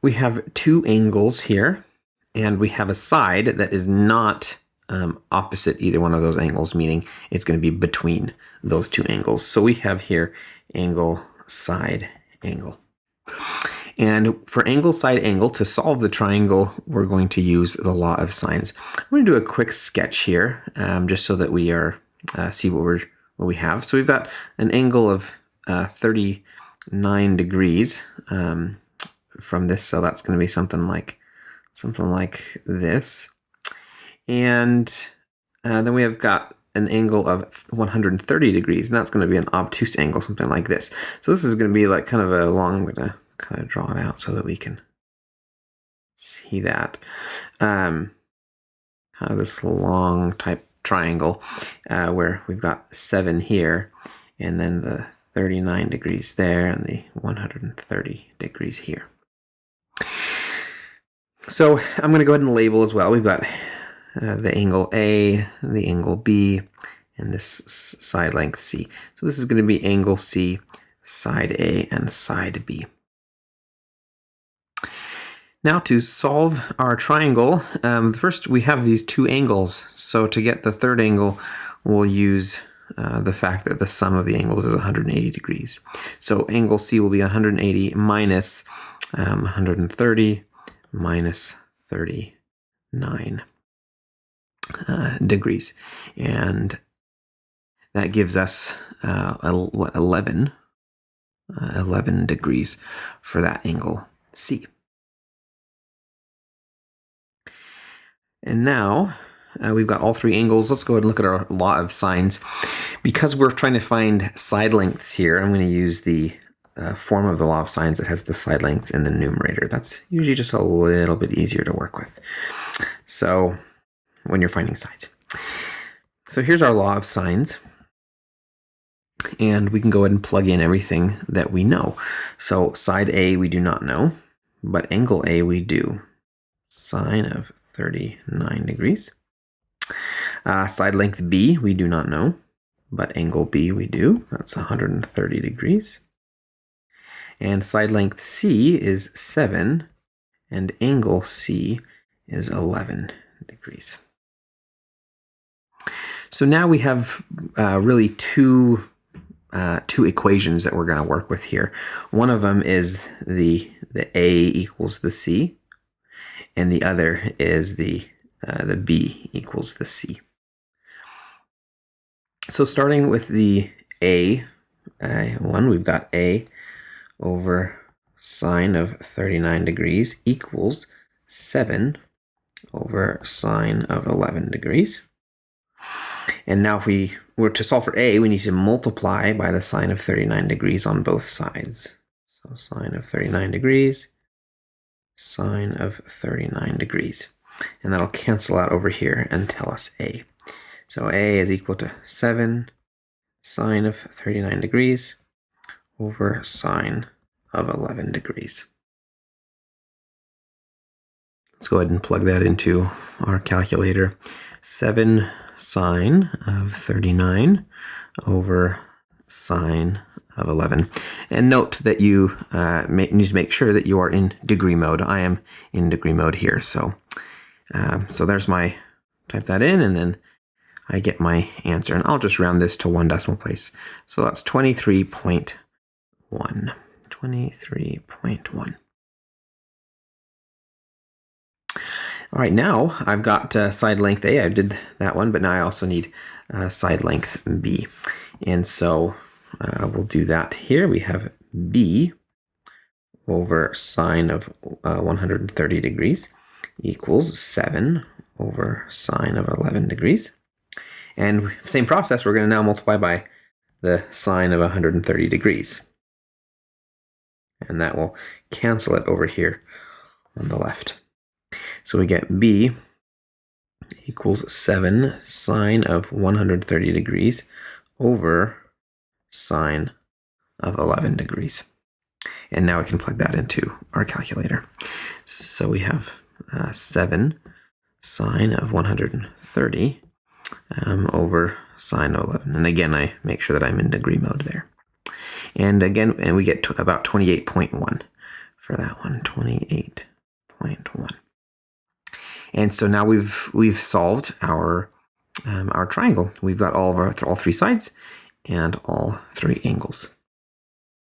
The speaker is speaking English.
we have two angles here, and we have a side that is not opposite either one of those angles, meaning it's going to be between those two angles. So we have here angle, side, angle. And for angle, side, angle, to solve the triangle, we're going to use the law of sines. I'm going to do a quick sketch here, just so that we are see what we have. So we've got an angle of 39 degrees from this, so that's going to be something like this. And then we have got an angle of 130 degrees, and that's going to be an obtuse angle, something like this. So this is going to be like kind of a long, I'm going to kind of draw it out so that we can see that. Kind of this long type triangle where we've got 7 here, and then the 39 degrees there, and the 130 degrees here. So I'm going to go ahead and label as well. We've got the angle A, the angle B, and this side length C. So this is going to be angle C, side A, and side B. Now to solve our triangle, first we have these two angles. So to get the third angle, we'll use the fact that the sum of the angles is 180 degrees. So angle C will be 180 minus 130 minus 39 degrees. And that gives us, 11 degrees for that angle C. And now we've got all three angles. Let's go ahead and look at our law of sines. Because we're trying to find side lengths here, I'm going to use the form of the law of sines that has the side lengths in the numerator. That's usually just a little bit easier to work with. So when you're finding sides. So here's our law of sines. And we can go ahead and plug in everything that we know. So side A we do not know, but angle A we do. Sine of 39 degrees. Side length B we do not know, but angle B we do. That's 130 degrees. And side length C is 7, and angle C is 11 degrees. So now we have really two equations that we're going to work with here. One of them is the A equals the C, and the other is the B equals the C. So starting with the A one, we've got A over sine of 39 degrees equals 7 over sine of 11 degrees. And now if we were to solve for A, we need to multiply by the sine of 39 degrees on both sides. So sine of 39 degrees, sine of 39 degrees. And that'll cancel out over here and tell us A. So A is equal to 7 sine of 39 degrees over sine of 11 degrees. Let's go ahead and plug that into our calculator. 7 sine of 39 over sine of 11. And note that you need to make sure that you are in degree mode. I am in degree mode here. So there's my, type that in, and then I get my answer. And I'll just round this to 1 decimal place. So that's 23.1. 23.1. All right, now I've got side length A. I did that one, but now I also need side length B. And so we'll do that here. We have B over sine of 130 degrees equals 7 over sine of 11 degrees. And same process, we're going to now multiply by the sine of 130 degrees. And that will cancel it over here on the left. So we get B equals 7 sine of 130 degrees over sine of 11 degrees. And now we can plug that into our calculator. So we have 7 sine of 130 over sine of 11. And again, I make sure that I'm in degree mode there. And again, we get about 28.1 for that one, 28.1. And so now we've solved our triangle. We've got all three sides and all three angles.